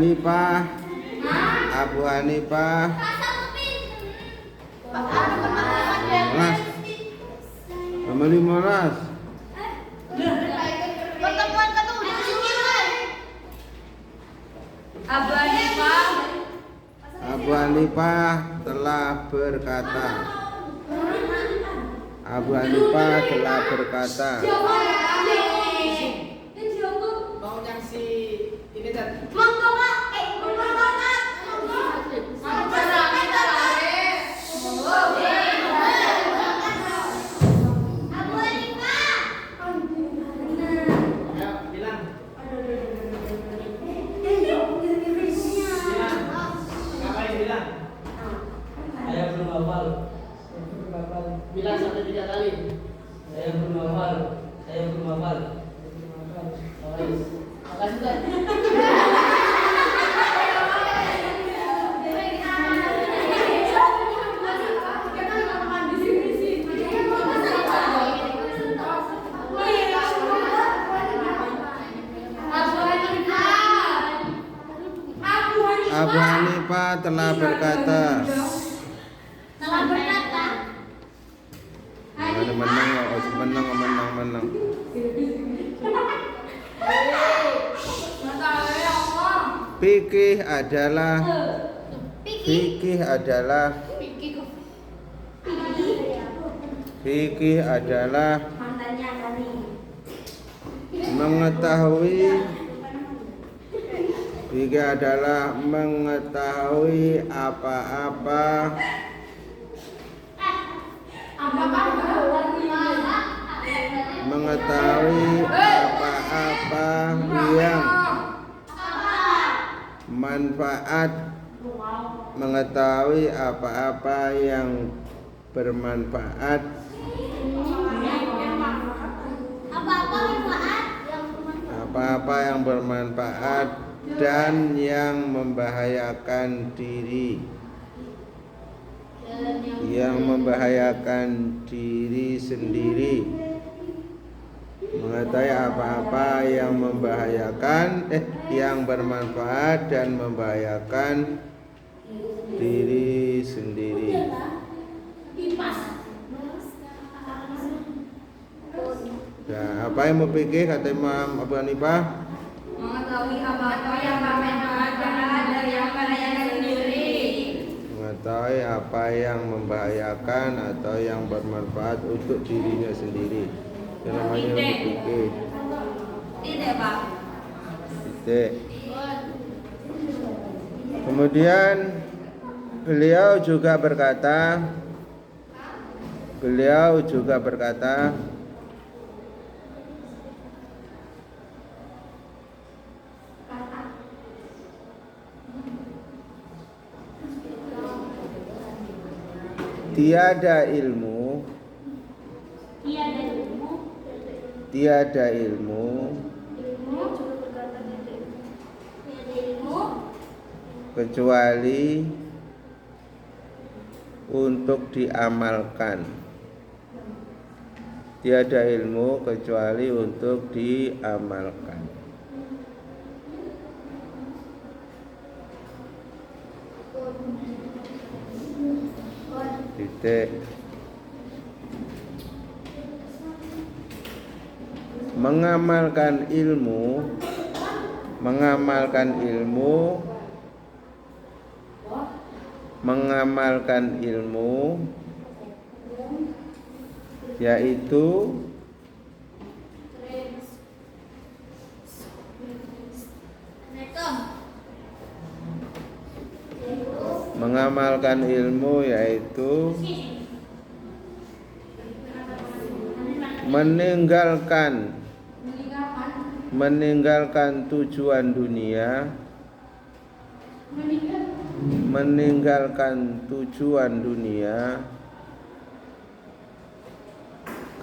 Hanifah. Abu Hanifah. Nomor 15. Abu Hanifah telah berkata. Abu Hanifah telah berkata. Bilang sampai 3 kali. Saya belum hafal. Makasih Ustaz. Abu Hanifah telah berkata. Menang. Fikih adalah mengetahui apa-apa yang manfaat, mengetahui apa-apa yang bermanfaat, apa-apa yang bermanfaat dan yang membahayakan diri sendiri. Mengetahui apa-apa yang yang bermanfaat dan membahayakan diri sendiri. Nah, apa yang mau pikir kata Imam Abu Hanifah? Mengetahui apa-apa yang bermanfaat dan yang membahayakan sendiri. Mengetahui apa yang membahayakan atau yang bermanfaat untuk dirinya sendiri. Itu namanya berpikir. Tidak, Pak. Titik. Kemudian beliau juga berkata, tiada ilmu kecuali untuk diamalkan. Tiada ilmu kecuali untuk diamalkan. Titik. Mengamalkan ilmu yaitu meninggalkan tujuan dunia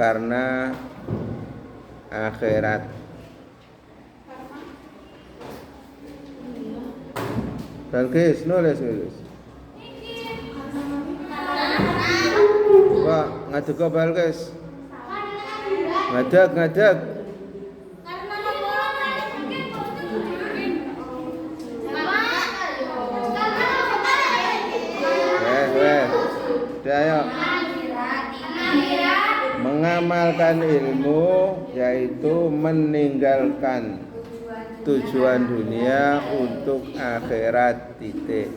karena akhirat. Balkis, nulis. Pak, ngadeg kok Balkis? Ngadeg. Ayo. Mengamalkan ilmu yaitu meninggalkan tujuan dunia untuk akhirat titik.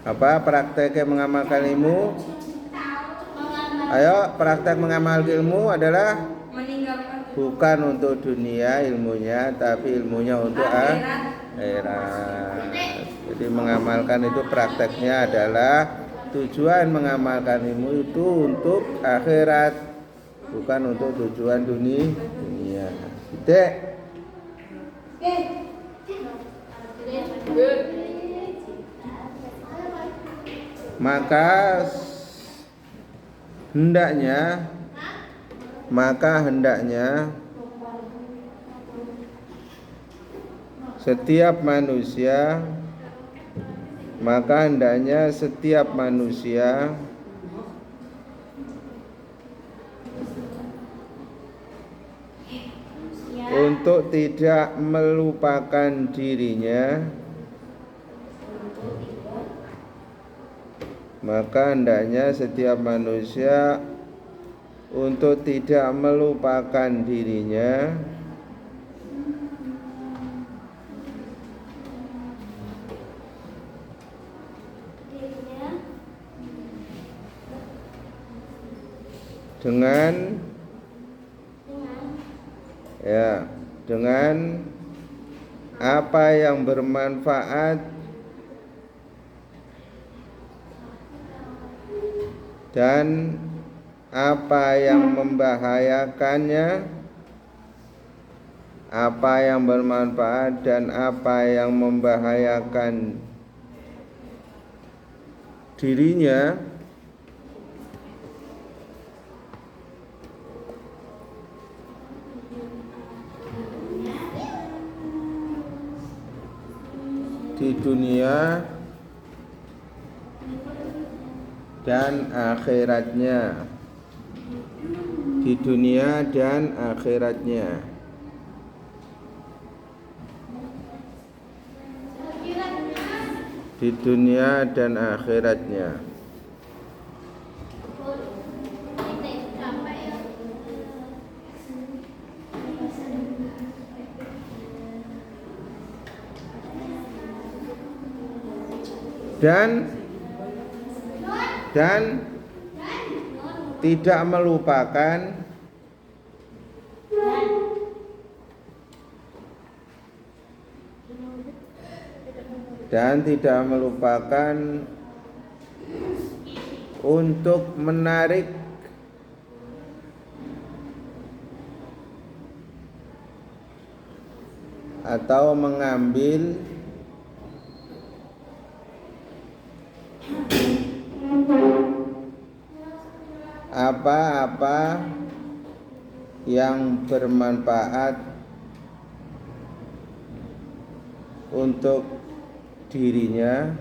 Apa prakteknya mengamalkan ilmu? Ayo, praktek mengamalkan ilmu adalah bukan untuk dunia ilmunya, tapi ilmunya untuk akhirat. Jadi mengamalkan itu prakteknya adalah tujuan mengamalkan ilmu itu untuk akhirat, bukan untuk tujuan dunia. Titik. Maka hendaknya setiap manusia untuk tidak melupakan dirinya, untuk tidak melupakan dirinya dengan apa yang bermanfaat dan apa yang membahayakannya, apa yang bermanfaat dan apa yang membahayakan dirinya, di dunia dan akhiratnya, di dunia dan akhiratnya. Di dunia dan akhiratnya. Dan tidak melupakan untuk menarik atau mengambil apa-apa yang bermanfaat untuk dirinya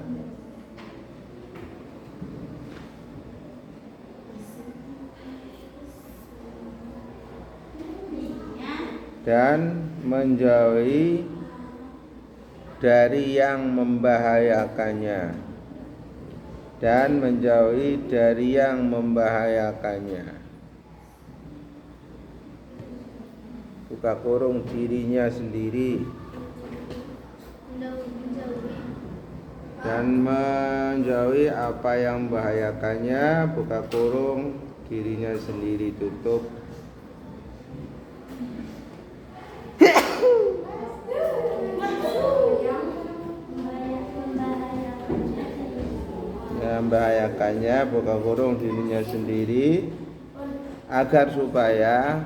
dan menjauhi dari yang membahayakannya. Buka kurung dirinya sendiri dan menjauhi apa yang membahayakannya, buka kurung dirinya sendiri, tutup. Membahayakannya, buka kurung dirinya sendiri, agar supaya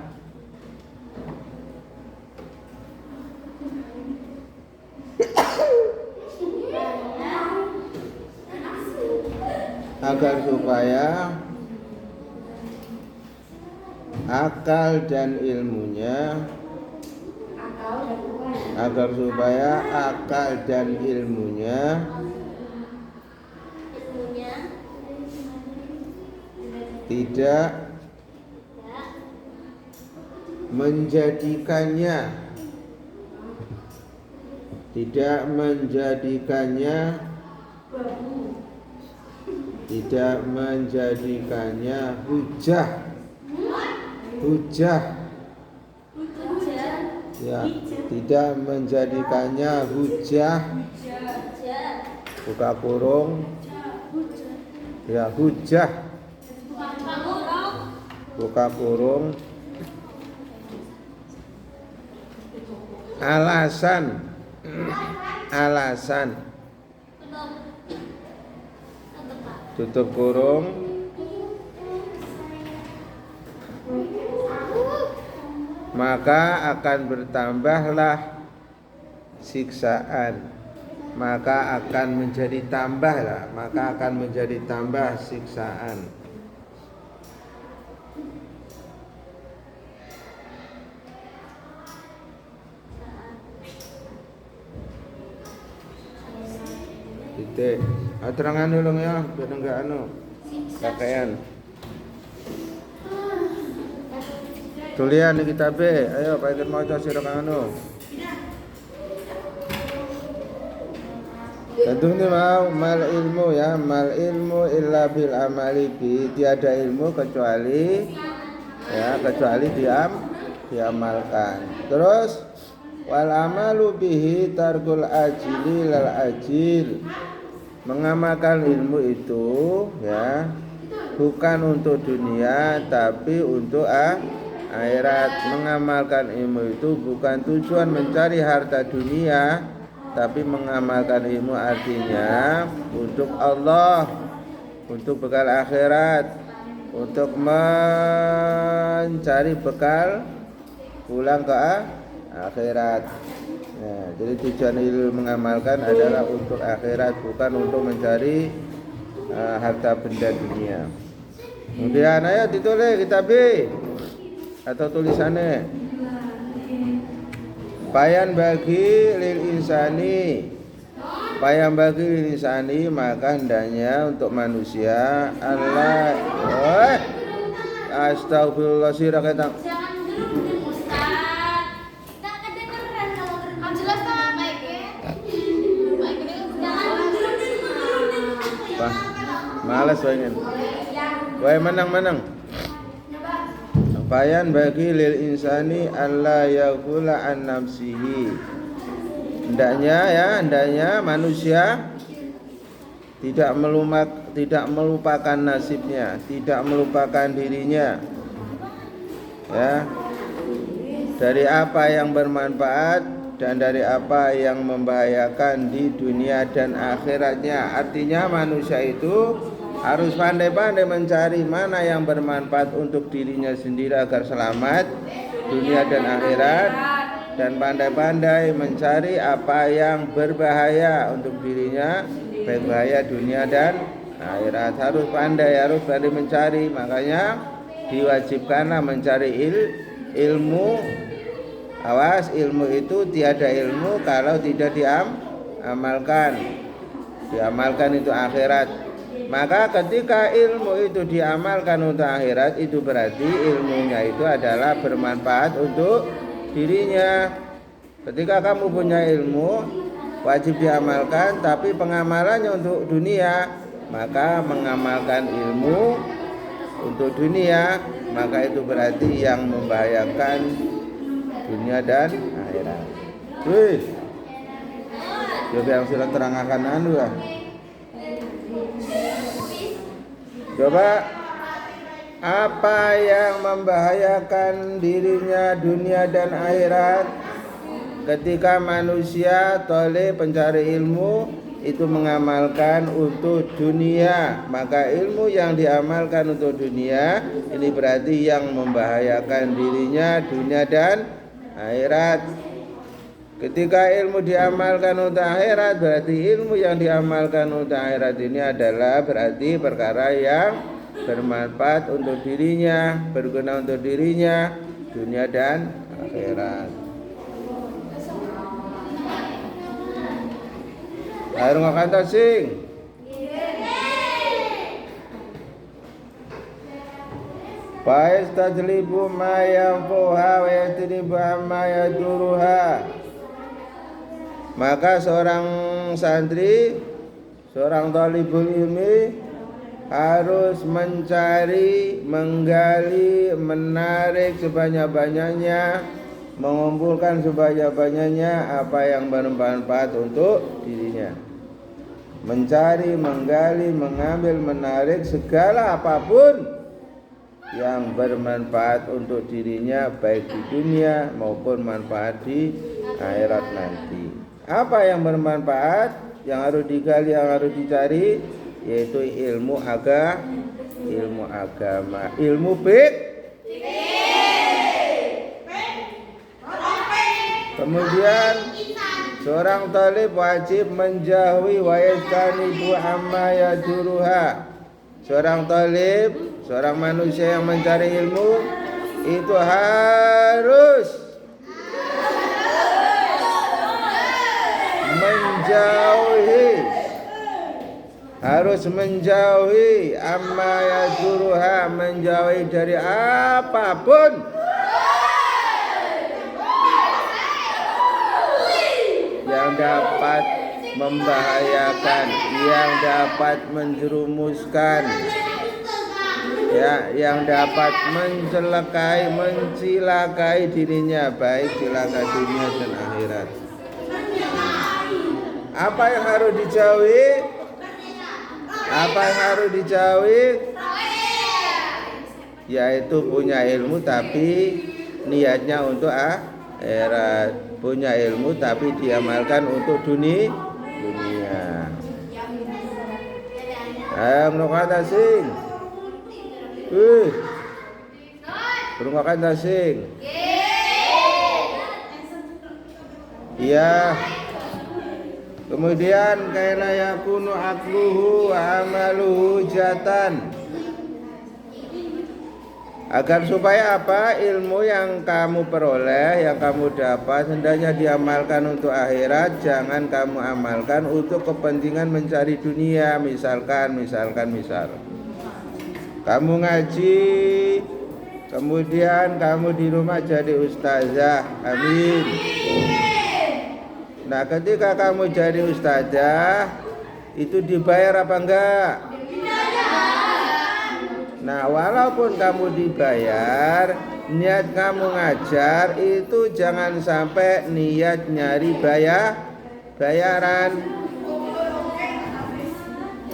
akal dan ilmunya tidak menjadikannya tidak menjadikannya hujah ya, tidak menjadikannya hujah, buka kurung ya, hujah buka kurung, alasan tutup kurung, maka akan bertambahlah siksaan, maka akan menjadi tambah siksaan. Titik. Terangan dulu ya, biar enggak pakaian. Tulian di kitab B. Ayo pakai maca sira Tentunya mau mal ilmu ya, mal ilmu illa bil amali bi, tiada ilmu kecuali diamalkan. Terus wal amalu bihi tarkul ajili lal ajil. Mengamalkan ilmu itu ya bukan untuk dunia tapi untuk akhirat. Mengamalkan ilmu itu bukan tujuan mencari harta dunia, tapi mengamalkan ilmu artinya untuk Allah, untuk bekal akhirat, untuk mencari bekal pulang ke akhirat. Nah, jadi tujuan ilmu mengamalkan adalah untuk akhirat, bukan untuk mencari harta benda dunia. Kemudian ayo ditulis kitab B atau tulisannya. Bayan bagi lil insani, maka hendaknya untuk manusia Allah. Astagfirullah sirah kita. Malas pengen. Wah menang. Bayan bagi lil insani alla yaghula an nafsihi. Hendaknya manusia tidak melupakan nasibnya, tidak melupakan dirinya. Ya. Dari apa yang bermanfaat dan dari apa yang membahayakan di dunia dan akhiratnya. Artinya manusia itu harus pandai-pandai mencari mana yang bermanfaat untuk dirinya sendiri agar selamat dunia dan akhirat, dan pandai-pandai mencari apa yang berbahaya untuk dirinya, baik bahaya dunia dan akhirat. Harus pandai mencari. Makanya diwajibkanlah mencari ilmu. Awas, ilmu itu tiada ilmu kalau tidak diamalkan. Diamalkan itu akhirat. Maka ketika ilmu itu diamalkan untuk akhirat, itu berarti ilmunya itu adalah bermanfaat untuk dirinya. Ketika kamu punya ilmu, wajib diamalkan, tapi pengamalannya untuk dunia, maka mengamalkan ilmu untuk dunia, maka itu berarti yang membahayakan dunia dan akhirat. Wih, coba yang sudah terangkan ya. Coba apa yang membahayakan dirinya dunia dan akhirat? Ketika manusia toleh pencari ilmu itu mengamalkan untuk dunia, maka ilmu yang diamalkan untuk dunia ini berarti yang membahayakan dirinya dunia dan akhirat. Ketika ilmu diamalkan untuk akhirat, berarti ilmu yang diamalkan untuk akhirat ini adalah berarti perkara yang bermanfaat untuk dirinya, berguna untuk dirinya dunia dan akhirat. Ayo ngakanta sing. Faiz tajlibu ma yanfuha wa yatlibu amma yaduruha. Maka seorang santri, seorang thalibul ilmi harus mencari, menggali, menarik sebanyak-banyaknya, mengumpulkan sebanyak-banyaknya apa yang bermanfaat untuk dirinya. Mencari, menggali, mengambil, menarik segala apapun yang bermanfaat untuk dirinya, baik di dunia maupun manfaat di akhirat nanti. Apa yang bermanfaat, yang harus digali, yang harus dicari, yaitu ilmu agama, ilmu fiqh. Kemudian seorang talib wajib menjauhi wa yastanibu amma yaduruha. Seorang talib, seorang manusia yang mencari ilmu itu harus menjauhi amma yaduruha, menjauhi dari apapun yang dapat membahayakan, yang dapat menjerumuskan, ya, yang dapat mencilakai dirinya, baik cilaka dunia dan akhirat. Apa yang harus dijauhi? Apa yang harus dijauhi? Yaitu punya ilmu tapi niatnya untuk akhirat. Punya ilmu tapi diamalkan untuk dunia. Menunggu sing. Menunggu sing. Iya. Kemudian kaina yakunu aqluhu wa amaluhu jatan. Agar supaya apa? Ilmu yang kamu peroleh, yang kamu dapat, hendaknya diamalkan untuk akhirat. Jangan kamu amalkan untuk kepentingan mencari dunia. Misal kamu ngaji, kemudian kamu di rumah jadi ustazah. Amin. Nah, ketika kamu jadi ustazah, itu dibayar apa enggak? Nah, walaupun kamu dibayar, niat kamu ngajar itu jangan sampai niat nyari bayaran.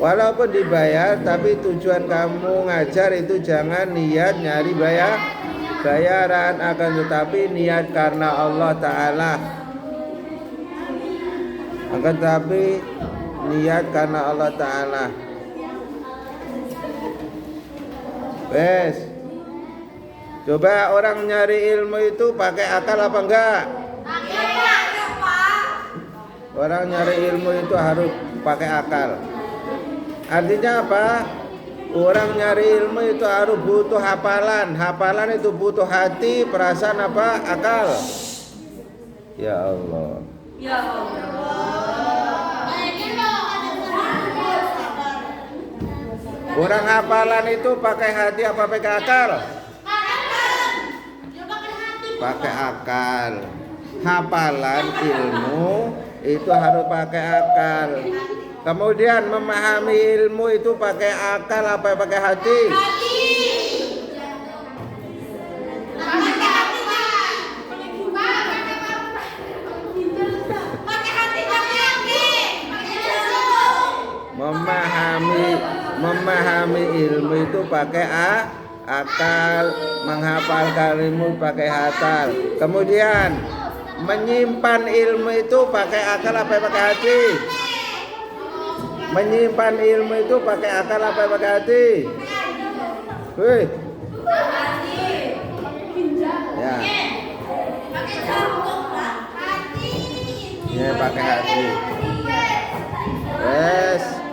Walaupun dibayar, tapi tujuan kamu ngajar itu jangan niat nyari bayaran, akan tetapi niat karena Allah Ta'ala. Akan tetapi niat karena Allah Ta'ala. Wes, coba orang nyari ilmu itu pakai akal apa enggak? Orang nyari ilmu itu harus pakai akal. Artinya apa? Orang nyari ilmu itu harus butuh hafalan. Hafalan itu butuh hati, perasaan apa? Akal. Ya Allah. Orang hafalan itu pakai hati apa pakai akal? Pakai akal. Hafalan ilmu itu harus pakai akal. Kemudian memahami ilmu itu pakai akal apa pakai hati? Memahami ilmu itu pakai akal, menghafalkan ilmu pakai hafal. Kemudian menyimpan ilmu itu pakai akal apa pakai hati? Menyimpan ilmu itu pakai akal apa pakai hati? Wih. Ya. Ya pakai hati. Yes.